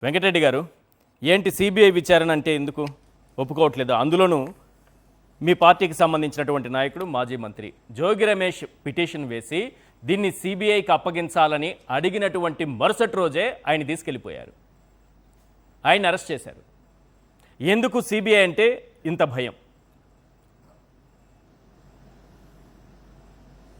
వెంకటరెడ్డి గారు, ఏంటి సిబిఐ విచారణ అంటే ఎందుకు ఒప్పుకోవట్లేదు? అందులోనూ మీ పార్టీకి సంబంధించినటువంటి నాయకుడు మాజీ మంత్రి జోగి రమేష్ పిటిషన్ వేసి దీన్ని సిబిఐకి అప్పగించాలని అడిగినటువంటి మరుసటి రోజే ఆయన తీసుకెళ్ళిపోయారు, ఆయన అరెస్ట్ చేశారు. ఎందుకు సిబిఐ అంటే ఇంత భయం?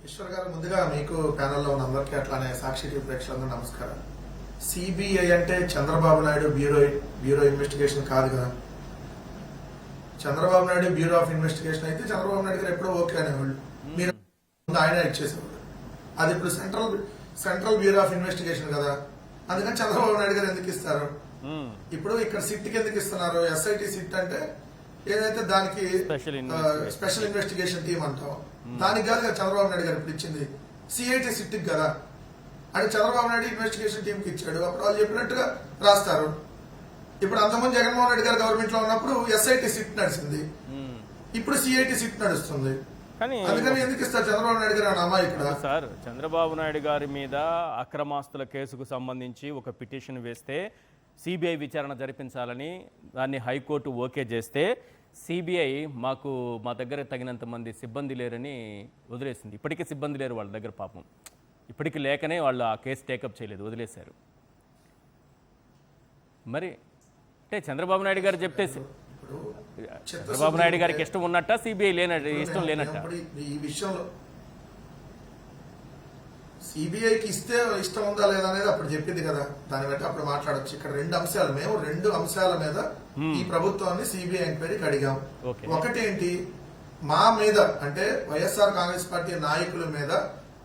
ఈశ్వర్ గారు, ముందుగా మీకు ప్యానెల్లో ఉన్న అందరికీ అట్లానే సాక్షి టీవీ ప్రేక్షకులందరూ నమస్కారం. సిబిఐ అంటే చంద్రబాబు నాయుడు బ్యూరో ఇన్వెస్టిగేషన్ కాదు కదా. Chandrababu Naidu bureau of investigation అయితే చంద్రబాబు నాయుడు గారు ఎప్పుడో ఓకే అనేవాళ్ళు, మీరు ఆయన ఇచ్చేసేవాళ్ళు. అది ఇప్పుడు సెంట్రల్ బ్యూరో ఆఫ్ ఇన్వెస్టిగేషన్ కదా, అందుకని చంద్రబాబు నాయుడు గారు ఎందుకు ఇస్తారు? ఇప్పుడు ఇక్కడ సిట్కి ఎందుకు ఇస్తున్నారు? ఎస్ఐటి సిట్ అంటే ఏదైతే దానికి స్పెషల్ ఇన్వెస్టిగేషన్ టీం అంటాం, దానికి కాదు కదా చంద్రబాబు నాయుడు గారు ఇప్పుడు ఇచ్చింది. సిఐటి సిట్కి కదా, అంటే చంద్రబాబు నాయుడు ఇన్వెస్టిగేషన్ టీంకి ఇచ్చాడు, అప్పుడు వాళ్ళు చెప్పినట్టుగా రాస్తారు. ఇప్పుడు అంతమంది జగన్మోహన్ రెడ్డి గారు గవర్నమెంట్ లో ఉన్నప్పుడు ఎస్ఐటి సిట్ నడిచింది, ఇప్పుడు సిఐటి సిట్ నడుస్తుంది. అందుకని ఎందుకు ఇస్తారు చంద్రబాబు నాయుడు గారు అమ్మాయి ఇక్కడ? సార్, చంద్రబాబు నాయుడు గారి మీద అక్రమాస్తుల కేసుకు సంబంధించి ఒక పిటిషన్ వేస్తే సిబిఐ విచారణ జరిపించాలని దాన్ని హైకోర్టు ఓకే చేస్తే సిబిఐ మా దగ్గర తగినంత మంది సిబ్బంది లేరని వదిలేసింది. ఇప్పటికీ సిబ్బంది లేరు వాళ్ళ దగ్గర, పాపం ఇప్పటికీ లేకనే వాళ్ళు ఆ కేసు టేకప్ చేయలేదు, వదిలేశారు. మరి అంటే చంద్రబాబు నాయుడు గారు చెప్తే చంద్రబాబు నాయుడు గారికి ఇష్టం ఉన్నట్ట, సిబిఐ ఇష్టం లేనట్ట? ఈ విషయంలో సిబిఐకి ఇస్తే ఇష్టం ఉందా లేదా అనేది అప్పుడు చెప్పింది కదా, దాన్ని బట్టి అప్పుడు మాట్లాడచ్చు. ఇక్కడ మేము రెండు అంశాల మీద ఈ ప్రభుత్వాన్ని సిబిఐ ఎంక్వైరీకి అడిగాం. ఒకటేంటి, మా మీద అంటే వైఎస్ఆర్ కాంగ్రెస్ పార్టీ నాయకుల మీద,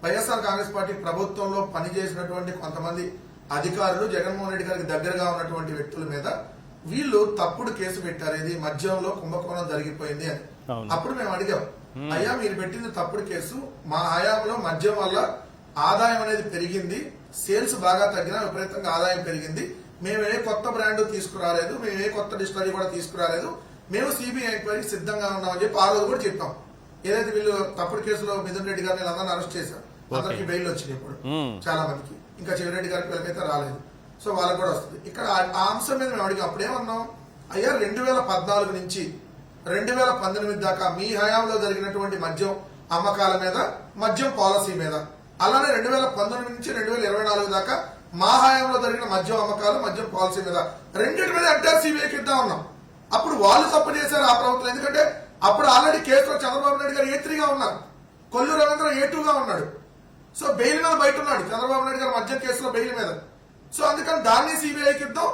వైఎస్ఆర్ కాంగ్రెస్ పార్టీ ప్రభుత్వంలో పనిచేసినటువంటి కొంతమంది అధికారులు, జగన్మోహన్ రెడ్డి గారికి దగ్గరగా ఉన్నటువంటి వ్యక్తుల మీద వీళ్ళు తప్పుడు కేసు పెట్టారు, ఇది మద్యంలో కుంభకోణం జరిగిపోయింది అని. అప్పుడు మేము అడిగాం, అయ్యా మీరు పెట్టింది తప్పుడు కేసు, మా హయాంలో మద్యం వల్ల ఆదాయం అనేది పెరిగింది, సేల్స్ బాగా తగ్గినా విపరీతంగా ఆదాయం పెరిగింది, మేము ఏ కొత్త బ్రాండ్ తీసుకురాలేదు, మేము ఏ కొత్త డిస్టరీ కూడా తీసుకురాలేదు, మేము సిబిఐ ఎంక్వైరీకి సిద్ధంగా ఉన్నామని చెప్పి ఆ రోజు కూడా చెప్పాం. ఏదైతే వీళ్ళు తప్పుడు కేసులో మిథున్ రెడ్డి గారిని అందరిని అరెస్ట్ చేశారు, అందరికి బెయిల్ వచ్చింది ఇప్పుడు చాలా మందికి, ఇంకా చెవిరెడ్డి గారికి వీళ్ళకైతే రాలేదు, సో వాళ్ళకి కూడా వస్తుంది. ఇక్కడ ఆ అంశం మీద మేము అడిగాం. అప్పుడేమన్నాం, అయ్యా 2014 నుంచి 2018 దాకా మీ హయాంలో జరిగినటువంటి మద్యం అమ్మకాల మీద, మద్యం పాలసీ మీద, అలానే 2019 నుంచి 2024 దాకా మా హయాంలో జరిగిన మద్యం అమ్మకాలు, మద్యం పాలసీ మీద, రెండింటి మీద ఎంటైర్ సిబిఐకి ఇద్దాం ఉన్నాం. అప్పుడు వాళ్ళు తప్పు చేశారు ఆ ప్రభుత్వం, ఎందుకంటే అప్పుడు ఆల్రెడీ కేసులో చంద్రబాబు నాయుడు గారు A3గా ఉన్నారు, కొల్లు రవీంద్ర A2గా ఉన్నాడు, సో బెయిల్ మీద బయట ఉన్నాడు చంద్రబాబు నాయుడు గారు మద్యం కేసులో బెయిల్ మీద. సో అందుకని దాన్ని సిబిఐకి ఇద్దాం,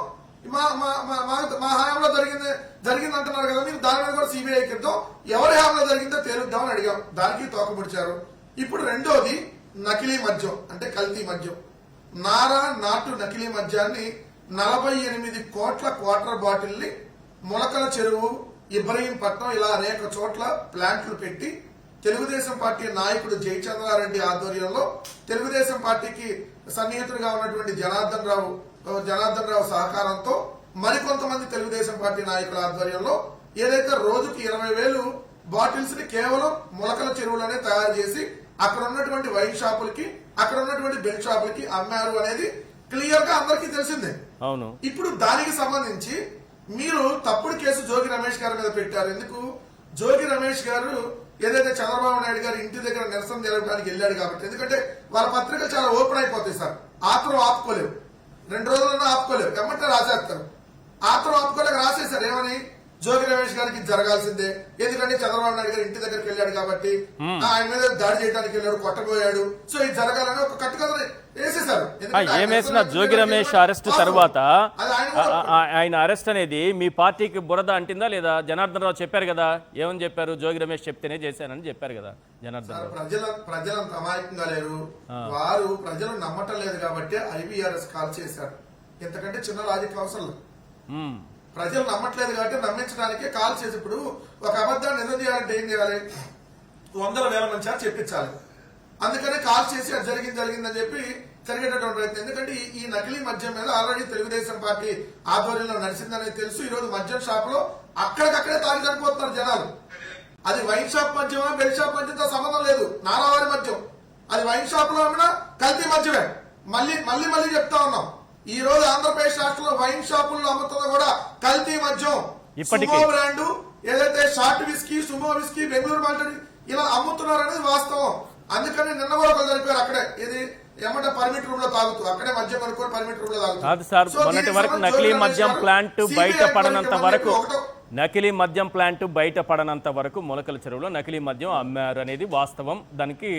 మా హయాంలో జరిగింది అంటున్నారు కదా, మీరు దాని మీద కూడా సిబిఐకి ఇద్దాం, ఎవరి హయాంలో జరిగిందో తేలుద్దామని అడిగాం, దానికి తోకముడిచారు. ఇప్పుడు రెండోది నకిలీ మద్యం, అంటే కల్తీ మద్యం, నాటు నకిలీ మద్యాన్ని 48 కోట్ల క్వార్టర్ బాటిల్ని మొలకల చెరువు, ఇబ్రహీంపట్నం ఇలా అనేక చోట్ల ప్లాంట్లు పెట్టి తెలుగుదేశం పార్టీ నాయకుడు జయచంద్రారెడ్డి ఆధ్వర్యంలో, తెలుగుదేశం పార్టీకి సన్నిహితుడిగా ఉన్నటువంటి జనార్దన్ రావు సహకారంతో మరికొంతమంది తెలుగుదేశం పార్టీ నాయకుల ఆధ్వర్యంలో ఏదైతే రోజుకి 20,000 బాటిల్స్ ని కేవలం మొలకల చెరువులోనే తయారు చేసి అక్కడ ఉన్నటువంటి వైన్ షాపులకి, అక్కడ ఉన్నటువంటి బెల్ట్ షాపులకి అమ్మారు అనేది క్లియర్ గా అందరికీ తెలిసిందే. అవును. ఇప్పుడు దానికి సంబంధించి మీరు తప్పుడు కేసు జోగి రమేష్ గారి మీద పెట్టారు. ఎందుకు? జోగి రమేష్ గారు ఏదైతే చంద్రబాబు నాయుడు గారు ఇంటి దగ్గర నిరసన జరగడానికి వెళ్ళాడు కాబట్టి, ఎందుకంటే వాళ్ళ పత్రికలు చాలా ఓపెన్ అయిపోతాయి సార్, ఆత్రం ఆపుకోలేవు, 2 రోజులన్నా ఆపుకోలేవు, ఎమ్మటే రాసేస్తారు. ఆత్రం ఆపుకోలేక రాసేశారు ఏమని, జోగి రమేష్ గారికి జరగాల్సిందే, ఎందుకంటే చంద్రబాబు నాయుడు గారు ఇంటి దగ్గరికి వెళ్ళాడు కాబట్టి, ఆయన మీద దాడి చేయడానికి వెళ్ళాడు, కొట్టబోయాడు, సో ఇది జరగాలని ఒక కట్టుకథ వేసేశారు. ఏమేసిన జోగి రమేష్ అరెస్ట్ తర్వాత ఆయన అరెస్ట్ అనేది మీ పార్టీకి బురద అంటిందా లేదా? జనార్దన్ రావు చెప్పారు కదా, ఏమని చెప్పారు? జోగి రమేష్ చెప్తేనే చేశానని చెప్పారు కదా జనార్దన్ రావు. ప్రజలంత అమాయకంగా లేరు, వారు ప్రజలు నమ్మటం లేదు కాబట్టి IVRS కాల్ చేశారు. ఇంతకంటే చిన్న లాజిక్ అవసరం లేదు. ప్రజలు నమ్మట్లేదు కాబట్టి నమ్మించడానికే కాల్ చేసి, ఇప్పుడు ఒక అబద్ధాన్ని నిజం చేయాలంటే ఏం చేయాలి? 100,000 మంది చెప్పించాలి. అందుకనే కాల్ చేసి అది జరిగిందని చెప్పి జరిగేటటువంటి ప్రయత్నం. ఎందుకంటే ఈ నకిలీ మద్యం మీద ఆల్రెడీ తెలుగుదేశం పార్టీ ఆధ్వర్యంలో నడిచిందనేది తెలుసు. ఈ రోజు మద్యం షాప్ లో అక్కడికక్కడే తాగి చనిపోతున్నారు జనాలు. అది వైన్ షాప్ మద్యమా, బెల్ షాప్ మద్యంతో సంబంధం లేదు, నారావారి మద్యం. అది వైన్ షాప్ లో అమ్మినా కల్తీ మద్యమే. మళ్ళీ చెప్తా ఉన్నాం, ఈ రోజు ఆంధ్రప్రదేశ్ రాష్ట్రంలో వైన్ షాపుల్లో అమ్ముతున్న కూడా కల్తీ మద్యం, ఇప్పటికీ సుమో బ్రాండ్ ఏదైతే short whisky, sumo whisky, Bengaluru మాల్టరీ ఇలా అమ్ముతున్నారు అనేది వాస్తవం. అందుకని నిన్న కూడా ఒకరు చనిపోయారు అక్కడే, ఇది ఏమంటే పర్మిట్ రూమ్ లో తాగుతూ అక్కడే మద్యం కొనుక్కొని పర్మిట్ రూమ్ లో తాగుతూ. కాదు సార్, మొన్నటి వరకు నకిలీ మద్యం ప్లాంట్ బయటపడనంత వరకు నకిలీ మద్యం ప్లాంట్ బయటపడనంత వరకు మొలకల చెరువులో నకిలీ మద్యం అమ్మారు అనేది వాస్తవం. దానికి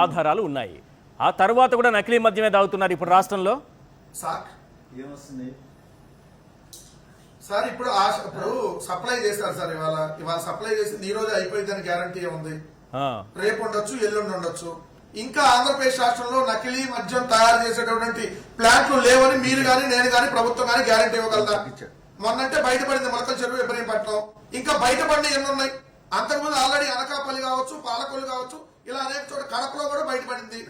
ఆధారాలు ఉన్నాయి. ఆ తర్వాత కూడా నకిలీ మద్యమే తాగుతున్నారు ఇప్పుడు రాష్ట్రంలో. సార్ ఇప్పుడు సప్లై చేస్తారు సార్, ఇవాళ సప్లై చేసింది ఈ రోజు అయిపోయిందని గ్యారంటీ ఉంది. రేపు ఉండొచ్చు, ఎల్లుండి ఉండొచ్చు. ఇంకా ఆంధ్రప్రదేశ్ రాష్ట్రంలో నకిలీ మద్యం తయారు చేసేటటువంటి ప్లాంట్లు లేవని మీరు గాని నేను గాని ప్రభుత్వం గాని గ్యారంటీ ఇవ్వగలదా? మొన్నంటే బయటపడింది మొలకల చెరువు, ఇబ్రహీంపట్నం. ఇంకా బయటపడిన ఎన్ని ఉన్నాయి? అంతకుముందు ఆల్రెడీ అనకాపల్లి కావచ్చు, పాలకొల్లు కావచ్చు, ఇలా అనేక చోట కడపలో కూడా బయటపడింది.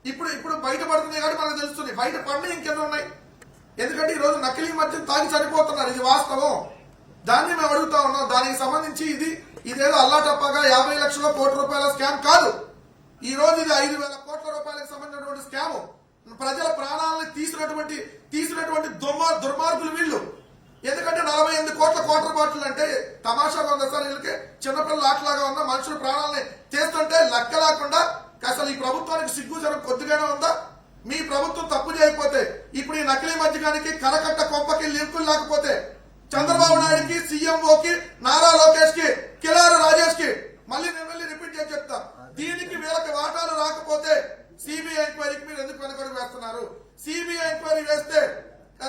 ఇప్పుడు బయటపడుతుంది కానీ మనకు తెలుస్తుంది. బయటపడిన ఇంకెన్ని ఉన్నాయి? ఎందుకంటే ఈ రోజు నకిలీ మద్యం తాగి చనిపోతున్నారు, ఇది వాస్తవం. దాన్ని మేము అడుగుతా ఉన్నాం. దానికి సంబంధించి ఇదేదో అల్లాటప్పగా 50 లక్షల కోట్ల రూపాయల స్కామ్ కాదు. ఈ రోజు ఇది 5,000 కోట్ల రూపాయలకు సంబంధించినటువంటి స్కామ్. ప్రజల ప్రాణాలను తీసినటువంటి దుర్మార్గులు వీళ్ళు. ఎందుకంటే 48 కోట్ల క్వార్టర్ బాటిల్ అంటే తమాషాగా ఉందా సార్? వీళ్ళకి చిన్నపిల్లల ఆటలాగా ఉన్న మనుషుల ప్రాణాలని చేస్తుంటే లెక్క లేకుండా అసలు ఈ ప్రభుత్వానికి సిగ్గుచరం కొద్దిగానే ఉందా? మీ ప్రభుత్వం తప్పు చేయకపోతే, ఇప్పుడు ఈ నకిలీ మద్యకానికి కరకట్ట కొంపకి లింకులు లేకపోతే, చంద్రబాబు నాయుడుకి, సీఎంఓకి, నారా లోకేష్ కి, కిలారు రాజేష్ కి మళ్ళీ రిపీట్ చేసి చెప్తా, దీనికి వీళ్ళకి వాటాలు రాకపోతే సిబిఐ ఎంక్వైరీకి మీరు ఎందుకు వెనకడుగు వేస్తున్నారు? సిబిఐ ఎంక్వైరీ వేస్తే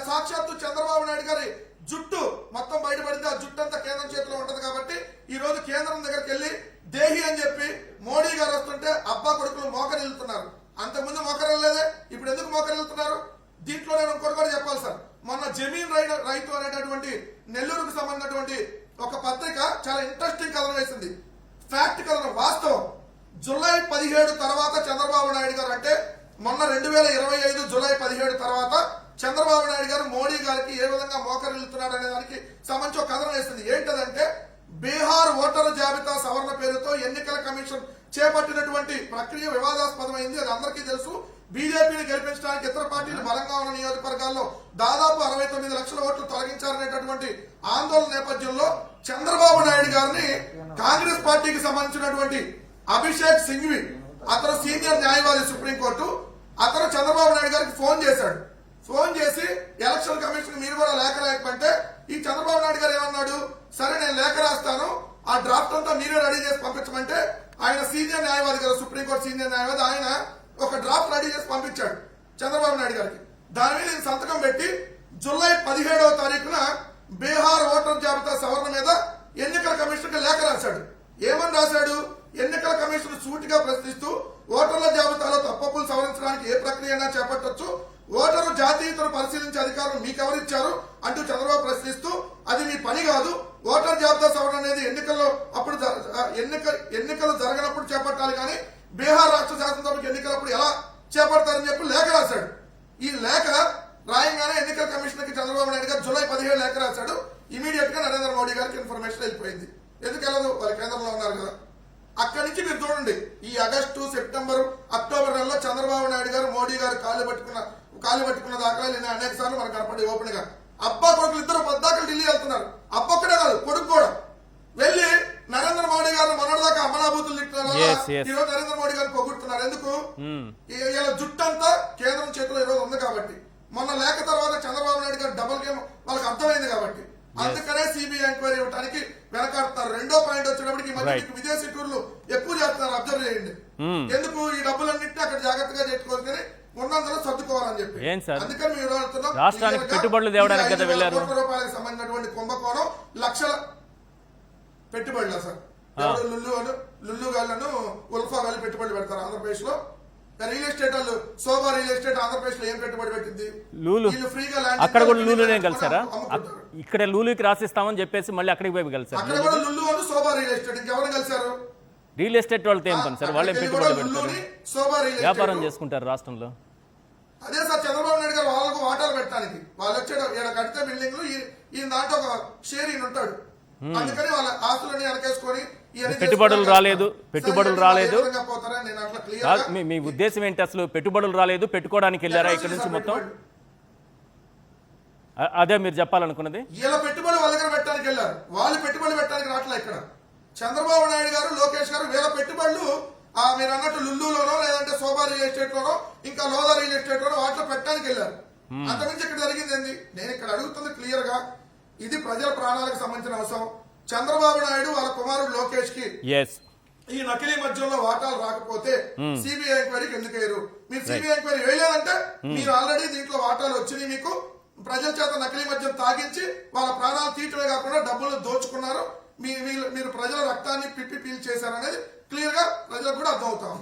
సాక్షాత్తు చంద్రబాబు నాయుడు గారి జుట్టు మొత్తం బయటపడితే ఆ జుట్టు అంతా కేంద్రం చేతిలో ఉంటది. కాబట్టి ఈ రోజు కేంద్రం దగ్గరికి వెళ్లి దేహి అని చెప్పి మోడీ గారు వస్తుంటే అబ్బా కొడుకులు మోకరిల్లుతున్నారు. అంతకుముందు మోకరిల్లలేదే, ఇప్పుడు ఎందుకు మోకరిల్లుతున్నారు? దీంట్లో నేను ఇంకోటి కూడా చెప్పాలి సార్. మొన్న జమీన్ రైతు అనేటటువంటి నెల్లూరుకు సంబంధించినటువంటి ఒక పత్రిక చాలా ఇంట్రెస్టింగ్ కథనం వేసింది. ఫ్యాక్ట్ కథనం, వాస్తవం. జూలై 17 తర్వాత చంద్రబాబు నాయుడు గారు, అంటే మొన్న 2025 జూలై 17 తర్వాత చంద్రబాబు నాయుడు గారు మోడీ గారికి ఏ విధంగా మోకరిల్లుతున్నాడు అనే దానికి సంబంధించి ఒక కథనం వేసింది. ఏంటంటే బీహార్ ఓటరు జాబితా సవరణ పేరుతో ఎన్నికల కమిషన్ చేపట్టినటువంటి ప్రక్రియ వివాదాస్పదమైంది. అది అందరికీ తెలుసు. బీజేపీని గెలిపించడానికి ఇతర పార్టీలు బలంగా ఉన్న నియోజకవర్గాల్లో దాదాపు 69 లక్షల ఓట్లు తొలగించారనేటటువంటి ఆందోళన నేపథ్యంలో చంద్రబాబు నాయుడు గారిని కాంగ్రెస్ పార్టీకి సంబంధించినటువంటి అభిషేక్ సింఘ్వి, అతను సీనియర్ న్యాయవాది సుప్రీంకోర్టు, అతను చంద్రబాబు నాయుడు గారికి ఫోన్ చేశాడు. ఫోన్ చేసి ఎలక్షన్ కమిషన్ మీరు కూడా లేఖ రాయకపోతే, ఈ చంద్రబాబు నాయుడు గారు ఏమన్నాడు, సరే నేను లేఖ రాస్తాను, ఆ డ్రాఫ్ట్ అంతా మీరే రెడీ చేసి పంపించమంటే, ఆయన సీనియర్ న్యాయవాది కదా, సుప్రీంకోర్టు సీనియర్ న్యాయవాది, ఆయన ఒక డ్రాఫ్ట్ రెడీ చేసి పంపించాడు చంద్రబాబు నాయుడు గారికి. దాని మీద నేను సంతకం పెట్టి జూలై 17వ తారీఖున బీహార్ ఓటర్ జాబితా సవరణ మీద ఎన్నికల కమిషన్ కి లేఖ రాశాడు. ఏమని రాశాడు? ఎన్నికల కమిషన్ సూటిగా ప్రశ్నిస్తూ ఓటర్ల జాబితాలో తప్పులు సవరించడానికి ఏ ప్రక్రియ అయినా చేపట్టొచ్చు, ఓటరు జాతీయతను పరిశీలించే అధికారం మీకెవరిచ్చారు అంటూ చంద్రబాబు ప్రశ్నిస్తూ, అది మీ పని కాదు, ఓటర్ జాబితా సవరణ అనేది ఎన్నికలు జరగనప్పుడు చేపట్టాలి కానీ బీహార్ రాష్ట్ర శాసనసభకు ఎన్నికలప్పుడు ఎలా చేపడతారని చెప్పి లేఖ రాశాడు. ఈ లేఖ రాయంగానే ఎన్నికల కమిషన్ కి చంద్రబాబు నాయుడు గారు జూలై 17 లేఖ రాశాడు. ఇమీడియట్ గా నరేంద్ర మోడీ గారికి ఇన్ఫర్మేషన్ వెళ్ళిపోయింది. ఎందుకు వెళ్ళదు? వాళ్ళు కేంద్రంలో ఉన్నారు కదా. అక్కడి నుంచి మీరు చూడండి, ఈ ఆగస్టు, సెప్టెంబర్, అక్టోబర్ నెలలో చంద్రబాబు నాయుడు గారు మోడీ గారు కాళ్ళు పట్టుకున్న దాఖలాలు నేను అనేక సార్లు మనకు కనపడి ఓపెన్ గా. అబ్బా కొడుకులు ఇద్దరు పద్దాకలు ఢిల్లీ వెళ్తున్నారు. అబ్బొక్కడే కాదు, కొడుకు కూడా వెళ్లి నరేంద్ర మోడీ గారు మొన్నటిదాకా అమలాభూతులు తిట్టిన ఈరోజు నరేంద్ర మోడీ గారిని పొగుడుతున్నారు. ఎందుకు? ఇలా జుట్టంతా కేంద్రం చేతిలో ఈరోజు ఉంది కాబట్టి. మొన్న లేఖ తర్వాత చంద్రబాబు నాయుడు గారు డబుల్ గేమ్ వాళ్ళకి అర్థమైంది కాబట్టి అందుకనే సిబిఐ ఎంక్వైరీ ఇవ్వడానికి వెనకాడుతున్నారు. రెండో పాయింట్ వచ్చేటప్పటికి ఈ మధ్య విదేశీ టూర్లు ఎక్కువ చేస్తున్నారు, అబ్జర్వ్ చేయండి. ఎందుకు? ఈ డబ్బులన్నింటినీ అక్కడ జాగ్రత్తగా పెట్టుకోవాలని ఉన్నందులో సర్దుకోవాలని చెప్పి. అందుకని మేము రాష్ట్రానికి పెట్టుబడులు తేవడానికి కదా వెళ్ళారు. కోట్ల రూపాయలకు సంబంధించినటువంటి కుంభకోణం, లక్షల పెట్టుబడులు సార్. లుల్లు గాళ్లను ఉల్ఫా గాళ్ళు పెట్టుబడులు పెడతారు ఆంధ్రప్రదేశ్ లో. రియల్ ఎస్టేట్ వాళ్ళు, శోభా రియల్ ఎస్టేట్ ఆంధ్రప్రదేశ్ లో ఏం పెట్టుబడి పెట్టింది? లూలు. అక్కడ కూడా లూలునే కలిసారా? ఇక్కడ లూలుకి రాసిస్తామని చెప్పేసి మళ్ళీ అక్కడికి పోయి కలిసారు. అక్కడ కూడా లుల్లు వాళ్ళు, శోభా రియల్ ఎస్టేట్. ఇంకెవరు కలిసారు? రియల్ ఎస్టేట్ వాళ్ళతో ఏం పని సార్? వాళ్ళే పెట్టుబడులు పెడతారు, వ్యాపారం చేసుకుంటారు రాష్ట్రంలో. అదే సార్ చంద్రబాబు నాయుడు గారు వాళ్ళకు వాటాలు పెట్టడానికి వాళ్ళు వచ్చాడు. ఈయన కడితే బిల్డింగ్ ఈయన దాంట్లో ఒక షేర్ ఈయన ఉంటాడు. అందుకని వాళ్ళ ఆస్తులని వెనకేసుకొని పెట్టుబడులు రాలేదు మీ ఉద్దేశం ఏంటి అసలు? పెట్టుబడులు రాలేదు, పెట్టుకోవడానికి వెళ్ళారా ఇక్కడ నుంచి మొత్తం? అదే మీరు చెప్పాలనుకున్నది. వీళ్ళ పెట్టుబడి వాళ్ళ దగ్గర పెట్టడానికి వెళ్ళారు, వాళ్ళు పెట్టుబడి పెట్టడానికి రావట్లే. ఇక్కడ చంద్రబాబు నాయుడు గారు, లోకేష్ గారు వీళ్ళ పెట్టుబడులు మీరు అన్నట్టు లుల్లులోనో లేదంటే శోభా రియల్ ఎస్టేట్ లోనో ఇంకా లోదా రియల్ ఎస్టేట్ లోనో వాటిలో పెట్టడానికి వెళ్ళారు. అంతకుమించి ఇక్కడ జరిగింది ఏంది? నేను ఇక్కడ అడుగుతుంది క్లియర్ గా, ఇది ప్రజల ప్రాణాలకు సంబంధించిన అంశం. చంద్రబాబు నాయుడు వాళ్ళ కుమారుడు లోకేష్ కి ఈ నకిలీ మద్యంలో వాటాలు రాకపోతే సిబిఐ ఎంక్వైరీకి ఎందుకు వేయరు? మీరు సిబిఐ ఎంక్వైరీ వేయలేదంటే మీరు ఆల్రెడీ దీంట్లో వాటాలు వచ్చినాయి, మీకు ప్రజల చేత నకిలీ మద్యం తాగించి వాళ్ళ ప్రాణాలు తీయటమే కాకుండా డబ్బులు దోచుకున్నారు, మీరు ప్రజల రక్తాన్ని పిప్పి పీల్ చేశారనేది క్లియర్ గా ప్రజలకు కూడా అర్థం అవుతాం.